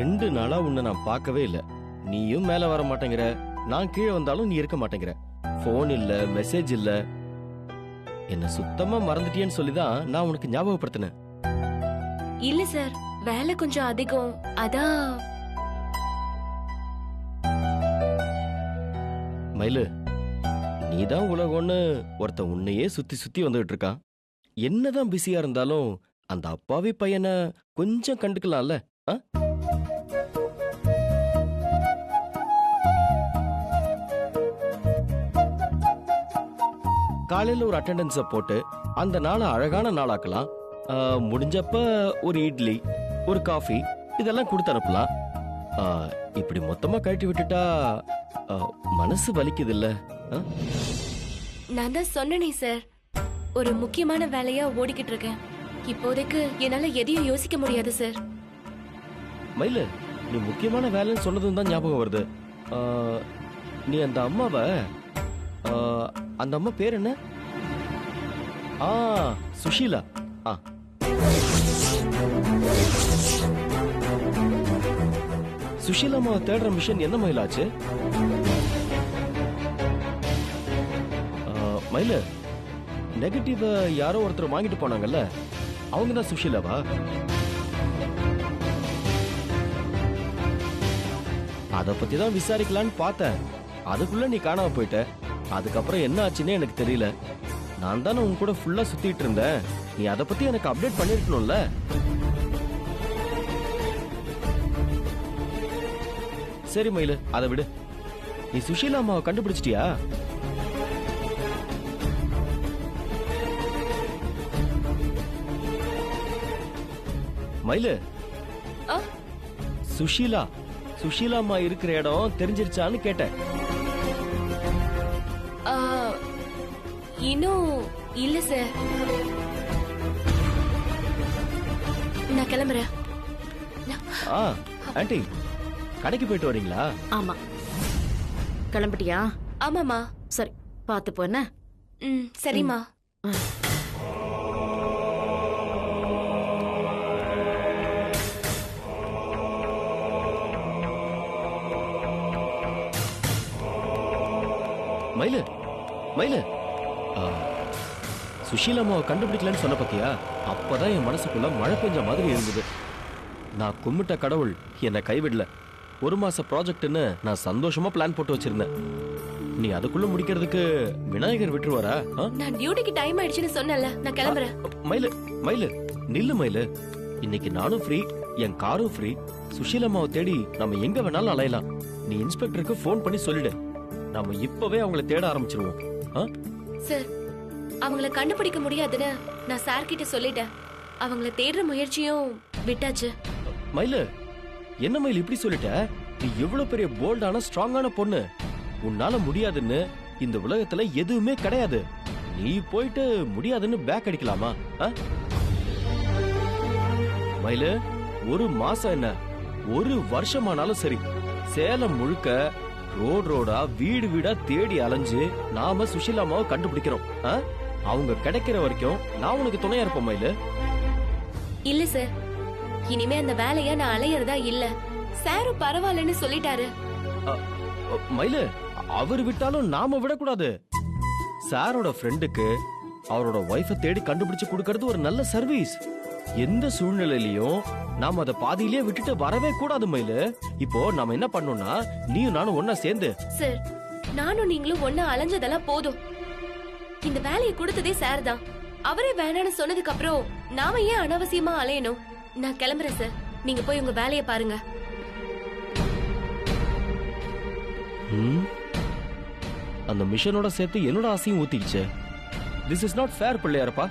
2 நாளா உன்னை நான் பார்க்கவே இல்ல. நீயும் மேல வர மாட்டேங்கிற, நான் கீழே வந்தாலும் நீ இருக்க மாட்டேங்கிற. போன் இல்ல, மெசேஜ் இல்ல. என்ன சுத்தமா மறந்துட்டியேன்னு சொல்லிதான் நான் உனக்கு ஞாபகப்படுத்தினேன். இல்ல சார், வேலை கொஞ்சம் அதிகம், அதான். மயிலு, நீதான் உலகம்னு ஒருத்தன் உன்னையே சுத்தி சுத்தி வந்துகிட்டு இருக்கான். என்னதான் பிஸியா இருந்தாலும் அந்த அப்பாவி பையனை கொஞ்சம் கண்டுக்கலாம்ல? ஆ? காலையில ஒரு அட்டெண்டன்ஸ போட்டு அந்த நாளை அழகான நாளாக்கலாம். முடிஞ்சப்ப ஒரு இட்லி, ஒரு காஃபி இதெல்லாம் கொடுத்து அனுப்பலாம். இப்படி மொத்தமா கழட்டி விட்டுட்டா மனசு வலிக்குது இல்ல? நான் தான் சொன்னேனே சார், ஒரு முக்கியமான வேலையா ஓடிக்கிட்டு இருக்கேன். இப்போதைக்கு என்னால எதையும் யோசிக்க முடியாது சார். மயில, நீ முக்கியமான வேலைன்னு சொன்னதும் தான் ஞாபகம் வருது. நீ அந்த அம்மாவை, அந்த அம்மா பேர் என்ன? சுஷீலா. சுஷீலா அம்மாவை தேடுற மிஷன் என்ன மயிலாச்சு? மயில, நெகட்டிவ யாரோ ஒருத்தர் வாங்கிட்டு போனாங்கல்ல, அவங்க தான் சுஷீலாவா? அத பத்தி தான் விசாரிக்கலான்னு பார்த்தேன். அதுக்குள்ள நீ காணாம போயிட்ட. அதுக்கப்புறம் என்ன ஆச்சுன்னே எனக்கு தெரியல. நான் தானே உன் கூட ஃபுல்லா சுத்திட்டு இருந்தேன். நீ அத பத்தி எனக்கு அப்டேட் பண்ணிருக்கணும்ல? சரி மயிலு, அதை விடு. நீ சுஷீலா அம்மாவை கண்டுபிடிச்சிட்டியா? மயிலு, சுஷீலா அம்மா இருக்கிற இடம் தெரிஞ்சிருச்சான்னு கேட்டேன். இன்னும் இல்ல சார். நான் கிளம்புறேன். ஆண்டி, கடைக்கு போயிட்டு வரீங்களா? ஆமா. கிளம்பிட்டியா? ஆமாமா. சரி, பாத்து போ. என்ன? சரிம்மா. மயிலு, சுஷீலா அம்மாவை கண்டுபிடிக்கலன்னு சொன்ன பத்தியா? அப்பதான் என் மனசுக்குள்ள மழை பெஞ்ச மாதிரி இருந்தது. நான் கும்பிட்ட கடவுள் என்னை கைவிடல. 1 மாச ப்ராஜெக்ட்னு நான் சந்தோஷமா பிளான் போட்டு வச்சிருந்தேன். நீ அதுக்குள்ள முடிக்கிறதுக்கு விநாயகர் விட்டுருவாரா? நான் டியூட்டிக்கு டைம் ஆயிடுச்சுன்னு சொன்னல, நான் கிளம்புறேன். மயிலு நில்லு மயிலு. இன்னைக்கு நானும் ஃப்ரீ, என் காரும் ஃப்ரீ. சுஷீலா அம்மாவை தேடி நம்ம எங்க வேணாலும் அலையலாம். நீ இன்ஸ்பெக்டருக்கு ஃபோன் பண்ணி சொல்லிடு. நாம இப்பவே அவங்கள தேட ஆரம்பிச்சிருவோம். சார், அவங்கள கண்டுபிடிக்க முடியாதுன்னு நான் சார் கிட்ட சொல்லிட்டேன். அவங்கள தேடுற முயற்சியும் விட்டாச்சு. மயிலு, என்ன மயில் இப்படி சொல்லிட்ட? நீ எவ்வளவு பெரிய போல்டான ஸ்ட்ராங்கான பொண்ணு. உன்னால முடியாதுன்னு இந்த உலகத்துல எதுவுமே கிடையாது. நீ போயிட்டு முடியாதுன்னு பேக் அடிக்கலாமா? மயிலு, 1 மாசம் என்ன, 1 வருஷமானாலும் சரி, சேலம் முழுக்க ரோடா வீடு வீடா தேடி அலைஞ்சு நாம சுஷீலா அம்மாவை கண்டுபிடிக்கிறோம். அவங்க கிடைக்கிற வரைக்கும் நான் உனக்கு துணையா இருப்போம் மயிலு. இல்ல சார், இனிமே அந்த வேலையா நான் அலையறதா இல்ல. சாரும் பரவாயில்லன்னு சொல்லிட்டாரு. மயிலு, அவர் விட்டாலும் நாம விடக்கூடாது. சாரோட ஃப்ரெண்டுக்கு அவரோட ஒய்ஃபை தேடி கண்டுபிடிச்சு கொடுக்கறது ஒரு நல்ல சர்வீஸ். எந்த சூழ்நிலையிலயும் நாம அதை பாதியிலேயே விட்டுட்டு வரவே கூடாது மயிலு. இப்போ நாம என்ன பண்ணோம்னா, நீயும் நானும் ஒன்னா சேர்ந்து. சார், நானும் நீங்களும் ஒன்னா அலைஞ்சதெல்லாம் போதும். இந்த வேலையை கொடுத்ததே சார் தான். அவரே வேணான்னு சொன்னதுக்கு அப்புறம் நாம ஏன் அனாவசியமா அலையணும்? நான் கிளம்புறேன் சார். நீங்க போய் உங்க வேலையை பாருங்க. அந்த மிஷனோட சேர்த்து என்னோட ஆசையும் ஊத்திக்கிச்சு. திஸ் இஸ் நாட் ஃபேர் பிள்ளையாரப்பா.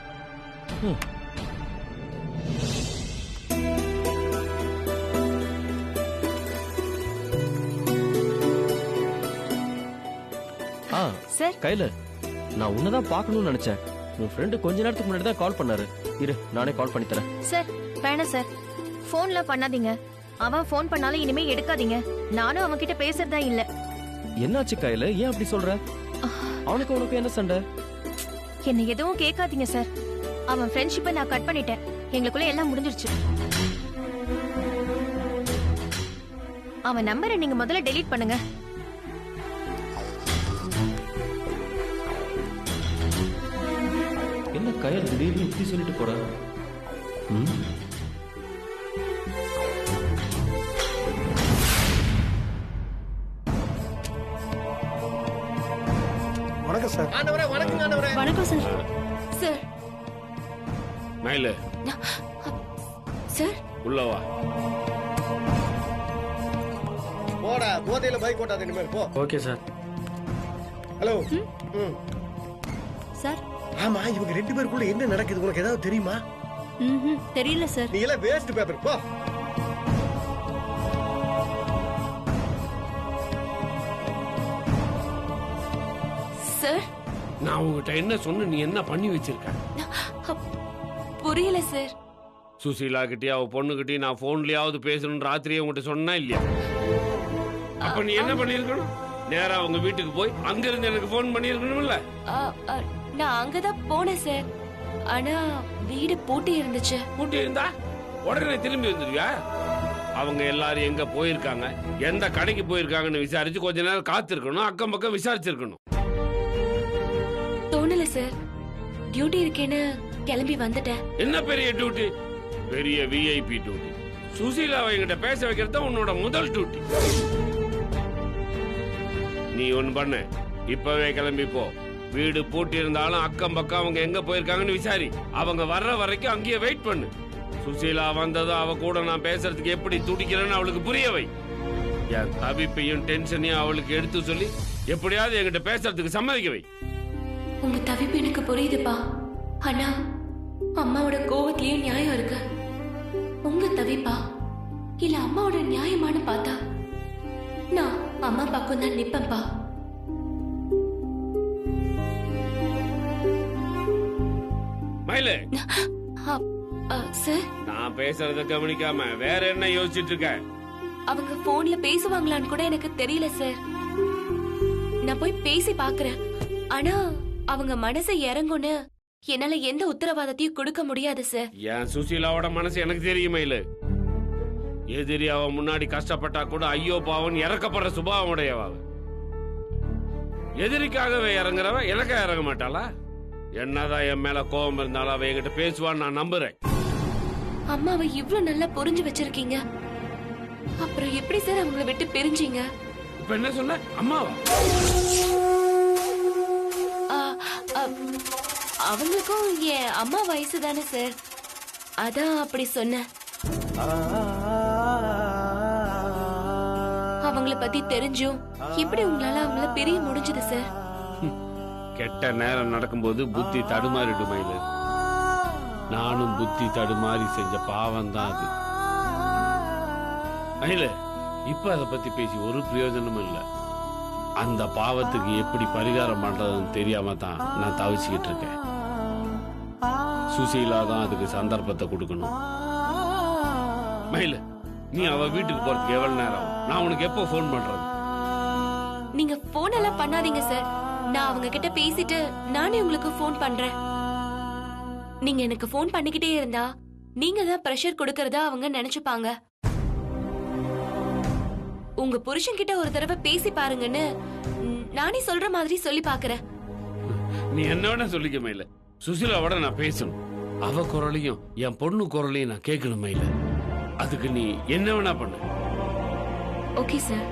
சார், கையில நான் உன்னதான் பார்க்கணும்னு நினைச்சேன். உன் ஃப்ரெண்டு கொஞ்ச நேரத்துக்கு முன்னாடி தான் கால் பண்ணாரு. இரு, நானே கால் பண்ணி தரேன். சார், வேணாம் சார், போன்ல பண்ணாதீங்க. அவன் போன் பண்ணாலும் இனிமே எடுக்காதீங்க. நானும் அவன் கிட்ட பேசுறதா இல்ல. என்னாச்சு கையில? ஏன் அப்படி சொல்ற? அவனுக்கு உனக்கு என்ன சண்டை? என்ன எதுவும் கேட்காதீங்க சார். அவன் ஃப்ரெண்ட்ஷிப்பை நான் கட் பண்ணிட்டேன். எங்களுக்குள்ள எல்லாம் முடிஞ்சிருச்சு. அவன் நம்பரை நீங்க முதல்ல டெலீட் பண்ணுங்க. என்ன கயல் திடீர்னு இப்படி சொல்லிட்டு போற? வணக்கம் சார். ஆண்டவரே வணக்கம் ஆண்டவரே. வணக்கம் சார். சார் மயிலு சார் உள்ள வா. போடா, போதையில பைக் ஓட்டாத இனிமேல் போ. Okay sir. ஹலோ. சார். ஆமா, இவங்க 2 பேருக்குள்ள என்ன நடக்குது உனக்கு ஏதாவது தெரியுமா? தெரியல சார். நீ எல்லாம் வேஸ்ட் பேப்பர் போ. சார் நான் உங்ககிட்ட என்ன சொன்ன, நீ என்ன பண்ணி வச்சிருக்க? புரியல சார். சுசீலா கிட்டே அவ பொண்ணுகிட்டே நான் போன்லயாவது பேசணும் ராத்திரியே உங்ககிட்ட சொன்னா இல்லையா? அப்ப நீ என்ன பண்ணிருக்கணும்? நேரா அவங்க வீட்டுக்கு போய் அங்க இருந்து எனக்கு போன் பண்ணிருக்கணும்ல. நான் அங்கதான் போனேன் சார். ஆனா வீடு பூட்டி இருந்துச்சு. கூட்டி இருந்தா உடனே திரும்பி வந்துருவியா? அவங்க எல்லாரும் எங்க போயிருக்காங்க, எந்த கடைக்கு போயிருக்காங்கன்னு விசாரிச்சு கொஞ்ச நேரம் காத்திருக்கணும், அக்கம் பக்கம் விசாரிச்சிருக்கணும். தோணல சார். டியூட்டி இருக்கேன்னு கிளம்பி வந்துட்டேன். என்ன பெரிய டியூட்டி? பெரிய விஐபி டியூட்டி. சுசீலாவை என்கிட்ட பேச வைக்கிறது தான் உன்னோட முதல் டியூட்டி. நீ ஒண்ணு பண்ண, இப்பவே கிளம்பி போ. வீடு பூட்டி இருந்தாலும் அக்கம் பக்கம் அவங்க எங்க போயிருக்காங்கன்னு விசாரி. அவங்க வர்ற வரைக்கும் அங்கேயே வெயிட் பண்ணு. சுசீலா வந்ததும் அவ கூட நான் பேசுறதுக்கு எப்படி துடிக்கிறேன்னு அவளுக்கு புரிய வை. என் தவிப்பையும் டென்ஷனையும் அவளுக்கு எடுத்து சொல்லி எப்படியாவது என்கிட்ட பேசுறதுக்கு சம்மதிக்க வை. உங்க தவிப்பு எனக்கு புரியுதுப்பா. ஆனா அம்மாவோட கோவத்திலேயே நியாயம் இருக்கு. உங்க தவிப்பா இல்ல அம்மாவோட நியாயமான பார்த்தா நான் அம்மா பக்கம் தான் நிப்பேன்பா. மயிலு, சார் நான் பேசுறத கவனிக்காம வேற என்ன யோசிச்சுட்டு இருக்க? அவங்க போன்ல பேசுவாங்களான்னு கூட எனக்கு தெரியல சார். நான் போய் பேசி பாக்குறேன். ஆனா அவங்க மனசை இறங்குன்னு என்னால எந்த உத்தரவாதத்தையும் கொடுக்க முடியாது சார். என் சுசீலாவோட மனசு எனக்கு தெரியுமே. இல்ல எதிரி அவ முன்னாடி கஷ்டப்பட்டா கூட ஐயோ பாவன் இறக்கப்படுற சுபாவம் உடையவா. எதிரிக்காகவே இறங்குறவ எனக்கா இறங்க மாட்டாளா? என்னதான் என் மேல கோபம் இருந்தாலும் அவ என்கிட்ட பேசுவான்னு நான் நம்புறேன். அம்மாவை இவ்ளோ நல்லா புரிஞ்சு வச்சிருக்கீங்க, அப்புறம் எப்படி சார் அவங்கள விட்டு பிரிஞ்சீங்க? இப்ப என்ன சொன்ன? அம்மாவா? அவங்களுக்கும் என் அம்மா வயசு தானே சார், அதான் அப்படி சொன்ன. அவங்கள பத்தி தெரிஞ்சும் எப்படி உங்களால அவங்கள பிரிய முடிஞ்சது சார்? கெட்ட நேரம் நடக்கும்போது புத்தி தடுமாறிடு மயிலு. நானும் புத்தி தடுமாறி செஞ்ச பாவம் தான் அது. மயிலு, இப்ப அதை பத்தி பேசி ஒரு பிரயோஜனமும் இல்லை. அந்த பாவத்துக்கு எப்படி பரிகாரம் பண்றதுன்னு தெரியாம தான் நான் தவிச்சுக்கிட்டு இருக்கேன். சுசீலா தான் அதுக்கு சந்தர்ப்பத்தை கொடுக்கணும். மயிலு, நீ அவ வீட்டுக்கு போறதுக்கு எவ்வளவு நேரம் ஆகும்? நான் உனக்கு எப்போ போன் பண்றது? நீங்க போன் எல்லாம் பண்ணாதீங்க சார். நான் அவங்க கிட்ட பேசிட்டு நானே உங்களுக்கு போன் பண்றேன். நீங்க எனக்கு போன் பண்ணிக்கிட்டே இருந்தா நீங்க தான் பிரஷர் கொடுக்கறதா அவங்க நினைச்சுப்பாங்க. உங்க புருஷன் கிட்ட ஒரு தடவை பேசி பாருங்கன்னு நானே சொல்ற மாதிரி சொல்லி பாக்குறேன். நீ என்ன வேணா சொல்லிக்க மயில. சுசீலாவோட நான் பேசணும். அவ குரலையும் என் பொண்ணு குரலையும் நான் கேட்கணும் மயில. அதுக்கு நீ என்ன வேணா பண்ணு. Okay sir.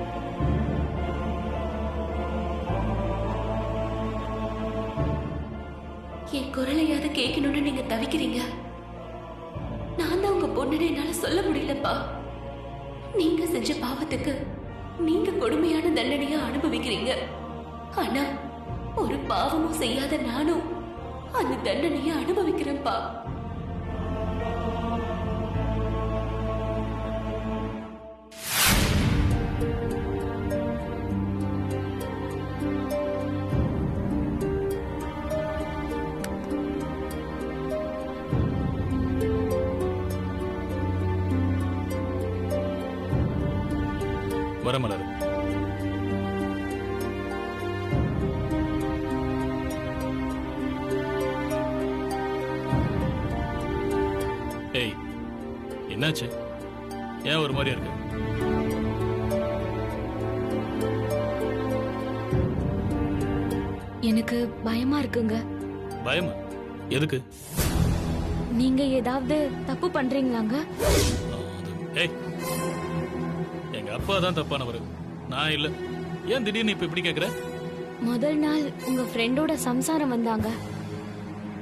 என் குரலையாவது கேட்கணும்னு நீங்க தவிக்கிறீங்க. நான் தான் உங்க பொண்ணுன்னு என்னால சொல்ல முடியலப்பா. நீங்க செஞ்ச பாவத்துக்கு நீங்க கொடுமையான தண்டனையா அனுபவிக்கிறீங்க. ஆனா ஒரு பாவமும் செய்யாத நானும் அந்த தண்டனையை அனுபவிக்கிறேன்ப்பா. வரமலர், ஏய் என்னாச்சு? ஏன் ஒரு மாதிரியா இருக்கு? எனக்கு பயமா இருக்குங்க. பயமா? எதுக்கு? நீங்க ஏதாவது தப்பு பண்றீங்களாங்க? ஏய், எங்க அப்பா தான் தப்பானவர், நான் இல்ல. ஏன் திடீர்னு இப்ப இப்படி கேக்குற? முதல் நாள் உங்க ஃப்ரெண்டோட சம்சாரம் வந்தாங்க.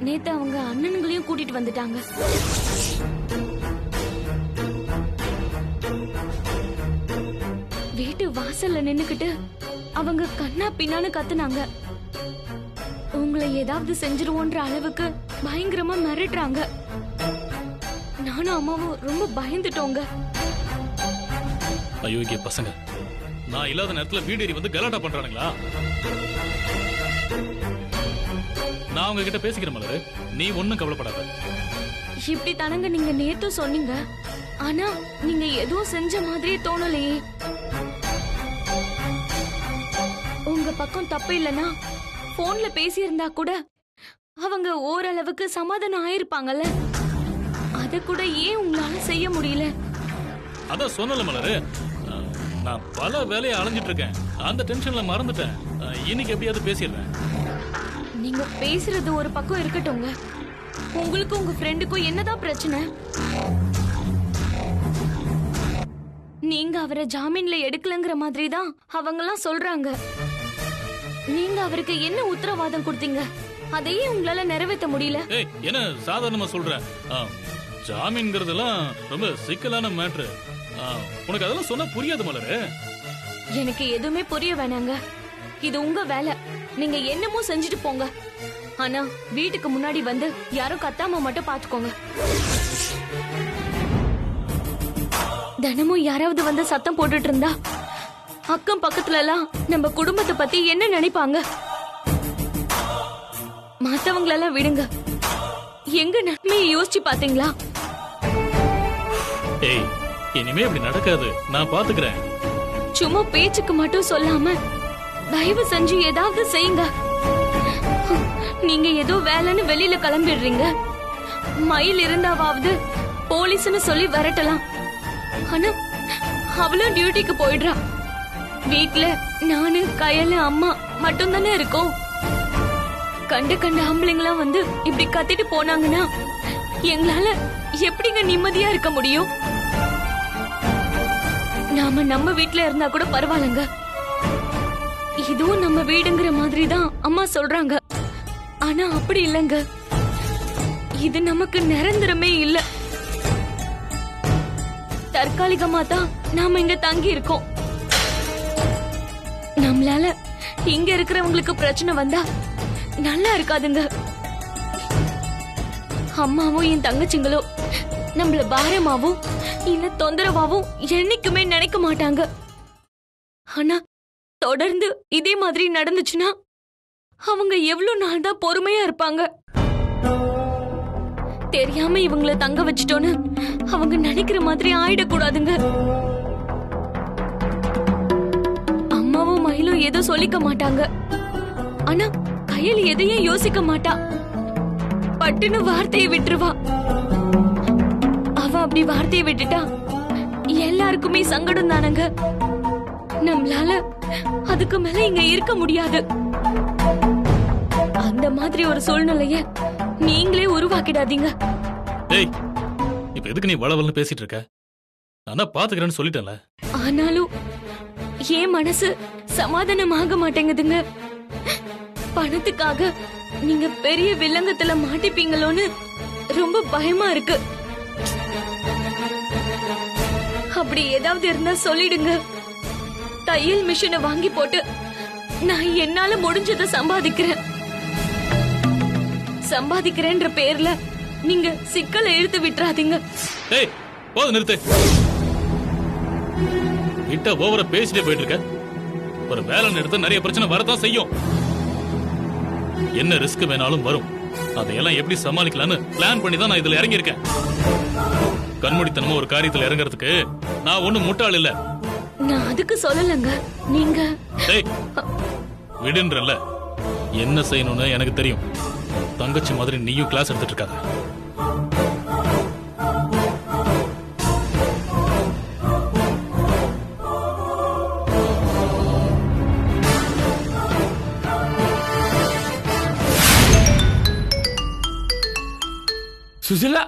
நேத்து அவங்க அண்ணனுங்களையும் கூட்டிட்டு வந்துட்டாங்க. வீட்டு வாசல்ல நின்னுக்கிட்டு அவங்க கண்ணா பின்னான்னு கத்துனாங்க. உங்களை ஏதாவது செஞ்சிருவோன்ற அளவுக்கு பயங்கரமா மிரட்டுறாங்க. நானும் அம்மாவும் ரொம்ப பயந்துட்டோங்க. அயோக்கிய பசங்க, நான் இல்லாத நேரத்துல வீடேறி வந்து கலாட்டா பண்றானுங்களா? நான் அவங்க கிட்ட பேசிக்கிறேன் மலரு, நீ ஒண்ணும் கவலைப்படாத. இப்படி தானங்க நீங்க நேத்து சொன்னீங்க. ஆனா நீங்க எதுவும் செஞ்ச மாதிரியே தோணலையே. உங்க பக்கம் தப்பு இல்லனா போன்ல பேசி இருந்தா கூட அவங்க ஓரளவுக்கு சமாதானம் ஆயிருப்பாங்கல்ல. அத கூட ஏன் உங்களால செய்ய முடியல? அதான் சொன்னல மலரு, நான் பல வேலையை அலைஞ்சிட்டு இருக்கேன். அந்த டென்ஷன்ல மறந்துட்டேன். இன்னைக்கு எப்படியாவது பேசிடுறேன். நீங்க பேசுறது ஒரு பக்கம் இருக்கட்டும்ங்க. உங்களுக்கும் உங்க ஃப்ரெண்டுக்கும் என்னதான் பிரச்சனை? நீங்க அவரை ஜாமீன்ல எடுக்கலங்கிற மாதிரி தான் அவங்கெல்லாம் சொல்றாங்க. நீங்க அவருக்கு என்ன உத்தரவாதம் கொடுத்தீங்க? அதையே உங்களால நிறைவேற்ற முடியல. ஏய், என்ன சாதாரணமா சொல்ற? ஜாமீன்ங்கிறதெல்லாம் ரொம்ப சிக்கலான மேட்ரு. உனக்கு அதெல்லாம் சொன்னா புரியாது மலரு. எனக்கு எதுவுமே புரிய வேணாங்க. இது உங்க வேலை. நீங்க என்னமோ செஞ்சுட்டு போங்க. ஆனா வீட்டுக்கு முன்னாடி வந்து யாரும் கத்தாம மட்டும் பாத்துக்கோங்க. தினமும் யாராவது வந்து சத்தம் போட்டுட்டு இருந்தா அக்கம் பக்கத்துல எல்லாம் நம்ம குடும்பத்தை பத்தி என்ன நினைப்பாங்க? மத்தவங்களெல்லாம் விடுங்க, எங்க நன்மையை யோசிச்சு பாத்தீங்களா? ஏய், இனிமே இப்படி நடக்காது, நான் பாத்துக்கிறேன். சும்மா பேச்சுக்கு மட்டும் சொல்லாம தயவு செஞ்சு ஏதாவது செய்யுங்க. நீங்க ஏதோ வேலைன்னு வெளியில கிளம்பிடுறீங்க. மயில் இருந்தாவது போலீஸ்னு சொல்லி விரட்டலாம். ஆனா அவளும் டியூட்டிக்கு போயிடுறா. வீட்ல நானு கயலு அம்மா மட்டும் தானே இருக்கோம். கண்ட ஆம்பளைங்களா வந்து இப்படி கத்திட்டு போனாங்கன்னா எங்களால எப்படிங்க நிம்மதியா இருக்க முடியும்? நாம நம்ம வீட்ல இருந்தா கூட பரவாயில்லங்க. இதுவும் நம்ம வீடுங்கிற மாதிரி தான் அம்மா சொல்றாங்க. ஆனா அப்படி இல்லங்க. இது நமக்கு நிரந்தரமே இல்ல. தற்காலிகமா தான் நாம இங்க தங்கி இருக்கோம். நம்மளால இங்க இருக்கிறவங்களுக்கு பிரச்சனை வந்தா நல்லா இருக்காதுங்க. அம்மாவும் என் தங்கச்சிங்களோ நம்மள பாரமாவும் இல்ல தொந்தரவாவும் என்னைக்குமே நினைக்க மாட்டாங்க. ஆனா தொடர்ந்து இதே மாதிரி நடந்துச்சுன்னா அவங்க எவ்வளவு நாள் தான் பொறுமையா இருப்பாங்க? தெரியாம இவங்கள தங்க வச்சிட்டோன்னு அவங்க நினைக்கிற மாதிரி ஆயிடக்கூடாதுங்க. அம்மாவும் மயிலும் ஏதோ சொல்லிக்க மாட்டாங்க. ஆனா கையில் எதையும் யோசிக்க மாட்டா. பட்டுன்னு வார்த்தையை விட்டுருவா. அவ அப்படி வார்த்தையை விட்டுட்டா எல்லாருக்குமே சங்கடம் தானங்க. நம்மளால அதுக்கு மேல இங்க இருக்க முடியாது. அந்த மாதிரி ஒரு சூழ்நிலைய நீங்களே உருவாக்கிடாதீங்க. ஏய், இப்ப எதுக்கு நீ வளவல்னு பேசிட்டு இருக்க? நான் தான் பாத்துக்கிறேன்னு சொல்லிட்டேன்ல. ஆனாலும் என் மனசு சமாதானமாக மாட்டேங்குதுங்க. பணத்துக்காக நீங்க பெரிய வில்லங்கத்துல மாட்டிப்பீங்களோன்னு ரொம்ப பயமா இருக்கு. அப்படி ஏதாவது இருந்தா சொல்லிடுங்க. தையல் மிஷினை வாங்கி போட்டு நான் என்னால முடிஞ்சதை சம்பாதிக்கிறேன்ற பேர்ல நீங்க சிக்கலை இழுத்து விட்டுறாதீங்க. ஏய், போது நிறுத்து. கிட்ட ஓவர பேசிட்டே போயிட்டு இருக்க. ஒரு வேலை எடுத்து நிறைய பிரச்சனை வரதான் செய்யும். என்ன ரிஸ்க் வேணாலும் வரும். அதையெல்லாம் எப்படி சமாளிக்கலாம்னு பிளான் பண்ணி தான் நான் இதுல இறங்கி இருக்கேன். கண்மூடித்தனமா ஒரு காரியத்துல இறங்குறதுக்கு நான் ஒண்ணும் முட்டாள் இல்ல. நான் அதுக்கு சொல்லலங்க. நீங்க விடுன்றல்ல. என்ன செய்யணும்னு எனக்கு தெரியும். தங்கச்சி மாதிரி நீயும் கிளாஸ் எடுத்துட்டு இருக்காத. சுசிலா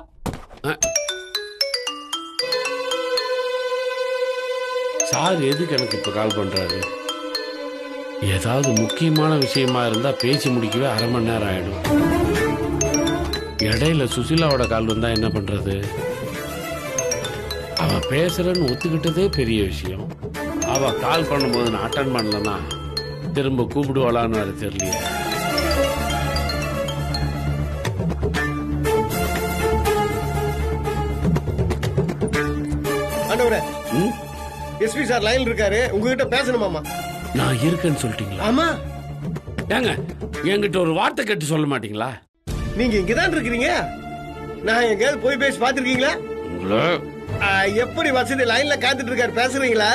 சார் எதுக்கு எனக்கு இப்ப கால் பண்றாரு? ஏதாவது முக்கியமான விஷயமா இருந்தா பேசி முடிக்கவே அரை மணி நேரம் ஆயிடும். இடையில சுசிலாவோட கால் வந்தா என்ன பண்றது? அவ பேசுறன்னு ஒத்துக்கிட்டதே பெரிய விஷயம். அவ கால் பண்ணும்போது நான் அட்டன் பண்ணலன்னா திரும்ப கூப்பிடுவாளான்னு வேற தெரியலையே. ஆண்டவரே, எஸ்பி சார் லைன் இருக்காரு, உங்ககிட்ட பேசணுமாமா? நான் இருக்கேன்னு சொல்லிட்டீங்களா? ஆமா. ஏங்க என்கிட்ட ஒரு வார்த்தை கேட்டு சொல்ல மாட்டீங்களா? நீங்க இங்கதான் இருக்கிறீங்க. நான் எங்கேயாவது போய் பேசி பாத்துருக்கீங்களா? உங்கள எப்படி வசதி லைன்ல காத்துட்டு இருக்காரு, பேசுறீங்களா?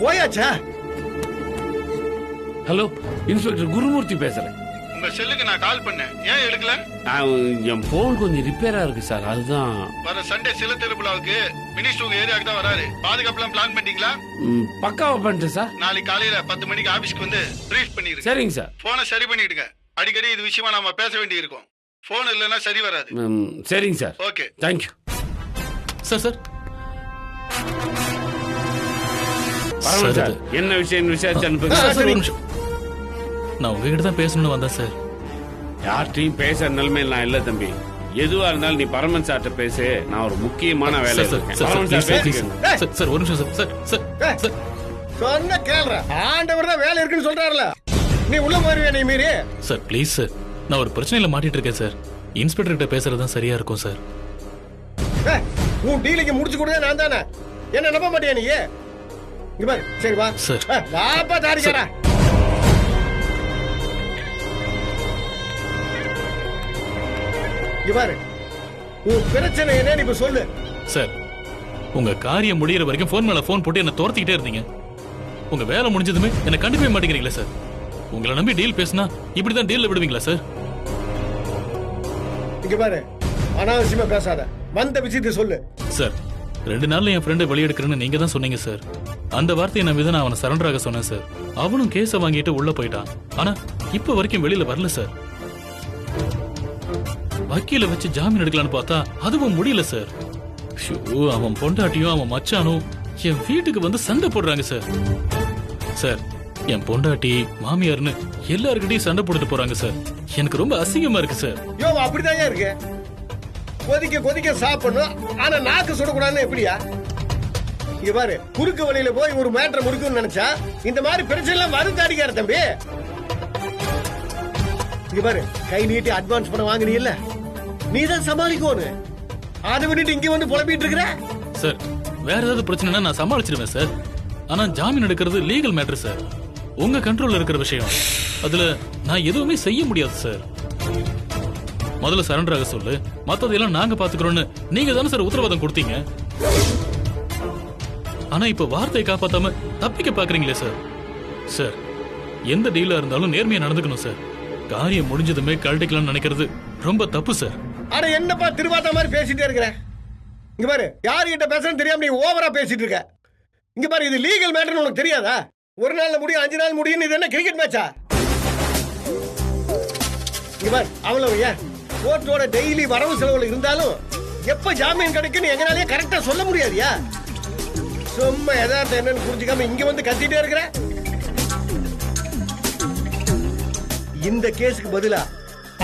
போயாச்சா? ஹலோ, இன்ஸ்பெக்டர் குருமூர்த்தி பேசுறேன். உங்க செல்லுக்கு நான் கால் பண்ணேன், ஏன் எடுக்கல? என் போன் கொஞ்சம் ரிப்பேரா இருக்கு சார், அதுதான். வர சண்டே சில திருவிழாவுக்கு மினிஸ்டர் உங்க ஏரியாவுக்கு தான் வராரு. பாதுகாப்புலாம் பிளான் பண்ணிட்டீங்களா? பக்காவா பண்ணிட்டேன் சார். நாளைக்கு காலையில 10 மணிக்கு ஆபீஸ்க்கு வந்து பிரீஃப் பண்ணிருங்க. சரிங்க சார். போனை சரி பண்ணிடுங்க. அடிக்கடி இது விஷயமா நாம பேச வேண்டி இருக்கும். போன் இல்லைன்னா சரி வராது. சரிங்க sir. Okay, thank you sir sir பரவாயில்ல சார். என்ன விஷயம் விசாரிச்சு அனுப்புங்க. சார், ஒரு நிமிஷம். நான் உங்ககிட்ட தான் பேசணும்னு வந்தேன் சார். யார்கிட்டையும் பேச நிலைமையில் நான் இல்ல தம்பி. எதுவா இருந்தாலும் நீ பரமன் சார்ட்ட பேசு. நான் ஒரு முக்கியமான வேலை சார், இருக்கேன். சார், பரமன் சார் சார், பேசிக்கங்க. சார், சார், ஒரு நிமிஷம் சார். Sir, sir, sir. சொன்ன கேள்ற, ஆண்டவர் தான் வேலை இருக்குன்னு சொல்றாருல, நீ உள்ள போயிருவே நீ மீறி. சார் ப்ளீஸ் சார், நான் ஒரு பிரச்சனையில மாட்டிட்டு இருக்கேன் சார். இன்ஸ்பெக்டர் கிட்ட பேசுறது தான் சரியா இருக்கும் சார். உன் டீலிங்க முடிச்சு கொடுத்தா நான் தானே. என்ன நம்ப மாட்டியா நீ? இங்க பாரு, சரி வா சார். வாப்பா தாடிக்காரா. இங்க பாரு, உன் பிரச்சனை என்னன்னு இப்ப சொல்லு. சார், உங்க காரியம் முடியற வரைக்கும் போன் மேல போன் போட்டு என்ன துரத்திக்கிட்டே இருந்தீங்க. உங்க வேலை முடிஞ்சதுமே என்ன கண்டுக்கவே மாட்டேங்கிறீங்களா சார்? உங்களை நம்பி டீல் பேசினா இப்படிதான் டீல்ல விடுவீங்களா சார்? இங்க பாரு, அனாவசியமா பேசாத, வந்த விஷயத்தை சொல்லு. சார், 2 நாள்ல என் ஃப்ரெண்டை வெளியெடுக்கிறேன்னு நீங்க தான் சொன்னீங்க சார். அந்த வார்த்தையை நம்பி தான் நான் அவனை சரண்டர் ஆக சொன்னேன் சார். அவனும் கேஸை வாங்கிட்டு உள்ள போயிட்டான். ஆனா இப்ப வரைக்கும் வெளியில வரல சார். வக்கீல வச்சு ஜாமீன் எடுக்கலான்னு பார்த்தா அதுவும் முடியல சார். அவன் பொண்டாட்டியும் அவன் மச்சானும் என் வீட்டுக்கு வந்து சண்டை போடுறாங்க சார். சார், என் பொண்டாட்டி மாமியார்னு எல்லாருக்கிட்டையும் சண்டை போட்டுட்டு போறாங்க சார். எனக்கு ரொம்ப அசிங்கமா இருக்கு சார். யோ, அப்படிதான் இருக்கு. கொதிக்க கொதிக்க சாப்பிடணும், ஆனா நாக்கு சுடக்கூடாதுன்னு எப்படியா? இங்க பாரு, குறுக்கு வழியில போய் ஒரு மேட்டர் முடிக்கும்னு நினைச்சா இந்த மாதிரி பிரச்சனை எல்லாம் வரும் தாடிக்கார தம்பி. இங்க பாரு, கை நீட்டி அட்வான்ஸ் பணம் வாங்கினீ இல்ல, நீதான் சமாளிக்கணும். அதை விட்டுட்டு இங்க வந்து புலம்பிட்டு இருக்கிற. சார், வேற ஏதாவது பிரச்சனைனா நான் சமாளிச்சிருவேன் சார். ஆனா ஜாமீன் எடுக்கிறது லீகல் மேட்டர் சார். உங்க கண்ட்ரோல்ல இருக்கிற விஷயம். அதுல நான் எதுவுமே செய்ய முடியாது சார். முதல்ல சரண்டர் ஆக சொல்லு, மத்ததெல்லாம் நாங்க பாத்துக்கிறோம்னு நீங்க தானே சார் உத்தரவாதம் கொடுத்தீங்க. ஆனா இப்ப வார்த்தையை காப்பாத்தாம தப்பிக்க பாக்குறீங்களே சார். சார், எந்த டீலா இருந்தாலும் நேர்மையா நடந்துக்கணும் சார். காரியம் முடிஞ்சதுமே கழட்டிக்கலாம்னு நினைக்கிறது ரொம்ப தப்பு சார். அட என்னப்பா திருவாத்த மாதிரி பேசிட்டே இருக்கிற? இங்க பாரு, யாருகிட்ட பேசுறேன்னு தெரியாம நீ ஓவரா பேசிட்டு இருக்க. இங்க பாரு, இது லீகல் மேட்டர்னு உனக்கு தெரியாதா? 1 நாள்ல முடியும், 5 நாள் முடியும். இது என்ன கிரிக்கெட் மேட்சா? இங்க பாரு, அவ்வளவு ஏன் கோர்ட்டோட டெய்லி வரவு செலவுல இருந்தாலும் எப்ப ஜாமீன் கிடைக்குன்னு எங்கனாலே கரெக்டா சொல்ல முடியாதியா? சும்மா எதார்த்தம் என்னன்னு புரிஞ்சுக்காம இங்க வந்து கத்திட்டே இருக்கிற. இந்த கேஸுக்கு பதிலா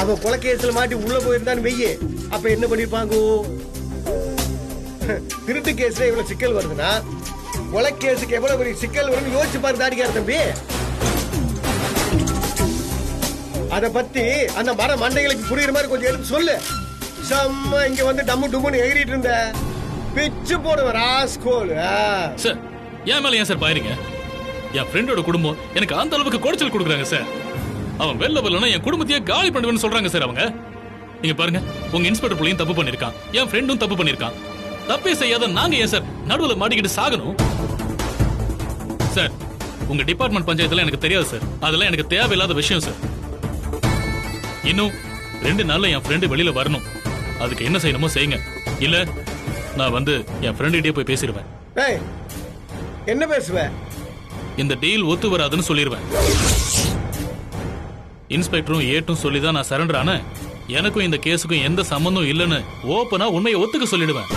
அவன் கொலை கேஸ்ல மாட்டி உள்ள போயிருந்தான்னு வெய்யே, அப்ப என்ன பண்ணிருப்பாங்க? திருட்டு கேஸ்ல இவ்வளவு சிக்கல் வருதுன்னா கொலை கேஸுக்கு எவ்வளவு பெரிய சிக்கல் வரும்னு யோசிச்சு பாரு தாடிக்கார தம்பி. அத பத்தி அந்த மர மண்டைகளுக்கு புரியுற மாதிரி கொஞ்சம் எடுத்து சொல்லு. செம்ம இங்க வந்து டம்மு டும்முன்னு எகிரிட்டு இருந்த பிச்சு போடுவ ராஸ்கோல். சார், என் மேல ஏன் சார் பாருங்க? என் ஃப்ரெண்டோட குடும்பம் எனக்கு அந்த அளவுக்கு குடைச்சல் கொடுக்குறாங்க சார். அவன் வெளில வரலன்னா என் குடும்பத்தையே காலி பண்ணுவேன்னு சொல்றாங்க சார் அவங்க. நீங்க பாருங்க, உங்க இன்ஸ்பெக்டர் புள்ளையும் தப்பு பண்ணிருக்கான், என் ஃப்ரெண்டும் தப்பு பண்ணிருக்கான். தப்பே செய்யாத நாங்க ஏன் சார் நடுவுல மாட்டிக்கிட்டு சாகணும்? சார், உங்க டிபார்ட்மெண்ட் பஞ்சாயத்துல எனக்கு தெரியாது சார். அதெல்லாம் எனக்கு தேவையில்லாத விஷயம் சார். இன்னும் 2 நாள்ல என் ஃப்ரெண்டு வெளியில வரணும். அதுக்கு என்ன செய்யணுமோ செய்யுங்க. இல்ல நான் வந்து என் ஃப்ரெண்டுகிட்டே போய் பேசிடுவேன். என்ன பேசுவ? இந்த டீல் ஒத்து வராதுன்னு சொல்லிடுவேன். இன்ஸ்பெக்டரும் ஏட்டும் சொல்லி தான் நான் சரண்டர் ஆனேன். எனக்கும் இந்த கேஸுக்கும் எந்த சம்பந்தம் இல்லைன்னு ஓப்பனா உண்மையை ஒத்துக்க சொல்லிடுவேன்.